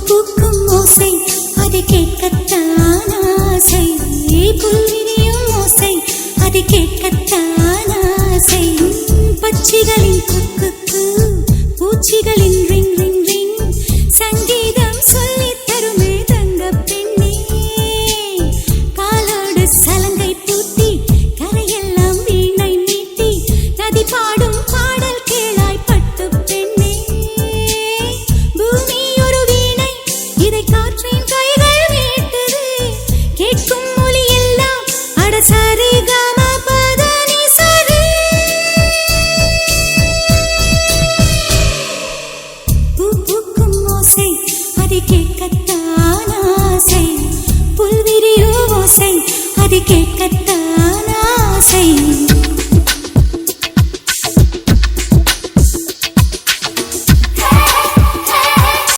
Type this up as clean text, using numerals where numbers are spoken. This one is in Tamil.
பூக்கும் ஓசை அது கேட்கத்தான் ஆசை. புல்விரியும் ஓசை அது கேட்கத்தான் ஆசை. பட்சிகளின் குக்கு பூச்சிகளின் ரிங் ரிங் ரிங் சங்கீதம் சொல்லித் தருமே தங்க பெண்ணே. காலோடு சலங்கை பூட்டி கரையெல்லாம் வீணை மீட்டி நதி பாடும் பாடல் கேளாய் பட்டு பெண்ணே. பூமி ஒரு வீணை இதை காற்றின் கைகள் மீட்டது. கேட்கும் மொழி எல்லாம் அட சரி கம பத நி சரி. பூக்கும் ஓசை அது கேட்கத்தான் ஆசை. புல்விரியோ ஓசை அது கேட்கத்தான்